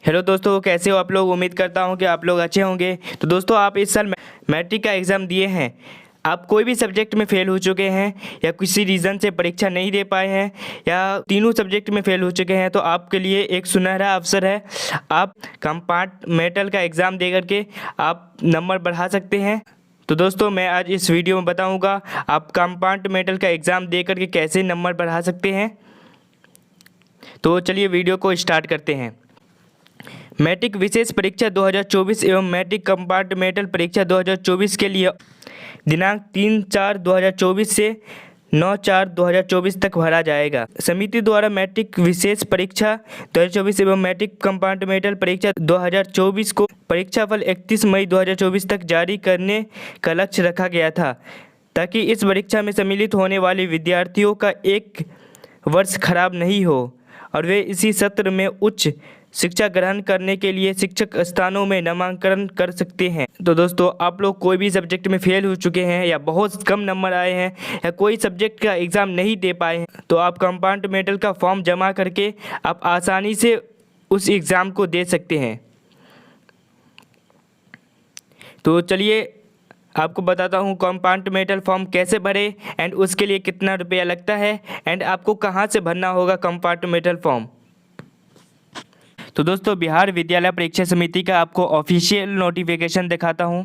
Hello दोस्तों, कैसे हो आप लोग। उम्मीद करता हूं कि आप लोग अच्छे होंगे। तो दोस्तों, आप इस साल मैट्रिक का एग्ज़ाम दिए हैं। आप कोई भी सब्जेक्ट में फ़ेल हो चुके हैं या किसी रीज़न से परीक्षा नहीं दे पाए हैं या तीनों सब्जेक्ट में फ़ेल हो चुके हैं, तो आपके लिए एक सुनहरा अवसर है। आप कंपार्टमेंटल का एग्ज़ाम दे करके आप नंबर बढ़ा सकते हैं। तो दोस्तों, मैं आज इस वीडियो में बताऊंगा आप कंपार्टमेंटल का एग्ज़ाम दे करके कैसे नंबर बढ़ा सकते हैं। तो चलिए वीडियो को स्टार्ट करते हैं। मैट्रिक विशेष परीक्षा 2024 एवं मैट्रिक कंपार्टमेंटल परीक्षा 2024 के लिए दिनांक 3/4/2024 से 9/4/2024 तक भरा जाएगा। समिति द्वारा मैट्रिक विशेष परीक्षा 2024 एवं मैट्रिक कंपार्टमेंटल परीक्षा 2024 को परीक्षाफल 31 मई 2024 तक जारी करने का लक्ष्य रखा गया था, ताकि इस परीक्षा में सम्मिलित होने वाले विद्यार्थियों का एक वर्ष खराब नहीं हो और वे इसी सत्र में उच्च शिक्षा ग्रहण करने के लिए शिक्षक स्थानों में नामांकन कर सकते हैं। तो दोस्तों, आप लोग कोई भी सब्जेक्ट में फेल हो चुके हैं या बहुत कम नंबर आए हैं या कोई सब्जेक्ट का एग्ज़ाम नहीं दे पाए हैं, तो आप कंपार्टमेंटल का फॉर्म जमा करके आप आसानी से उस एग्ज़ाम को दे सकते हैं। तो चलिए आपको बताता हूँ कंपार्टमेंटल फॉर्म कैसे भरे एंड उसके लिए कितना रुपया लगता है एंड आपको कहाँ से भरना होगा कंपार्टमेंटल फॉर्म। तो दोस्तों, बिहार विद्यालय परीक्षा समिति का आपको ऑफिशियल नोटिफिकेशन दिखाता हूँ।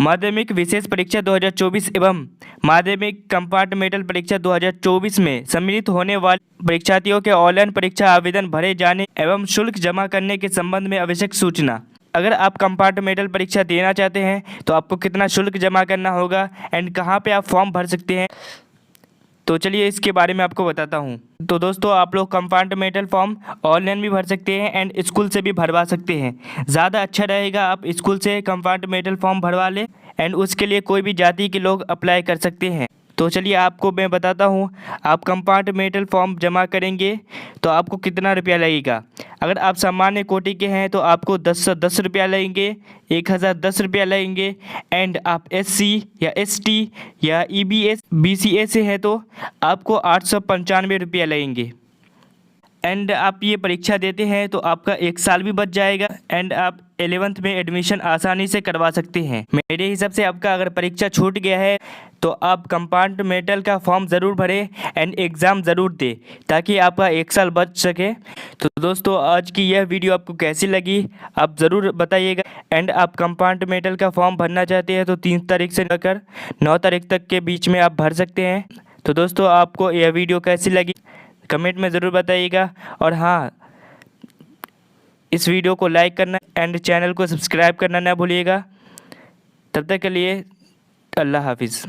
माध्यमिक विशेष परीक्षा 2024 एवं माध्यमिक कंपार्टमेंटल परीक्षा 2024 में सम्मिलित होने वाले परीक्षार्थियों के ऑनलाइन परीक्षा आवेदन भरे जाने एवं शुल्क जमा करने के संबंध में आवश्यक सूचना। अगर आप कंपार्टमेंटल परीक्षा देना चाहते हैं तो आपको कितना शुल्क जमा करना होगा एंड कहाँ पे आप फॉर्म भर सकते हैं, तो चलिए इसके बारे में आपको बताता हूँ। तो दोस्तों, आप लोग कंपार्टमेंटल फॉर्म ऑनलाइन भी भर सकते हैं एंड स्कूल से भी भरवा सकते हैं। ज़्यादा अच्छा रहेगा आप स्कूल से कंपार्टमेंटल फॉर्म भरवा लें एंड उसके लिए कोई भी जाति के लोग अप्लाई कर सकते हैं। तो चलिए आपको मैं बताता हूँ, आप कंपार्टमेंटल फॉर्म जमा करेंगे तो आपको कितना रुपया लगेगा। अगर आप सामान्य कोटि के हैं तो आपको 10 रुपया लगेंगे, 1010 रुपया लगेंगे एंड आप SC या ST या EBS BCA से हैं तो आपको 895 रुपया लगेंगे। एंड आप ये परीक्षा देते हैं तो आपका एक साल भी बच जाएगा एंड आप 11th में एडमिशन आसानी से करवा सकते हैं। मेरे हिसाब से आपका अगर परीक्षा छूट गया है तो आप कंपार्टमेंटल का फॉर्म ज़रूर भरें एंड एग्ज़ाम ज़रूर दें, ताकि आपका एक साल बच सके। तो दोस्तों, आज की यह वीडियो आपको कैसी लगी आप ज़रूर बताइएगा एंड आप कंपार्टमेंटल का फॉर्म भरना चाहते हैं तो 3 तारीख से लेकर 9 तारीख तक के बीच में आप भर सकते हैं। तो दोस्तों, आपको यह वीडियो कैसी लगी कमेंट में ज़रूर बताइएगा और हाँ, इस वीडियो को लाइक करना एंड चैनल को सब्सक्राइब करना ना भूलिएगा। तब तक के लिए अल्लाह हाफिज़।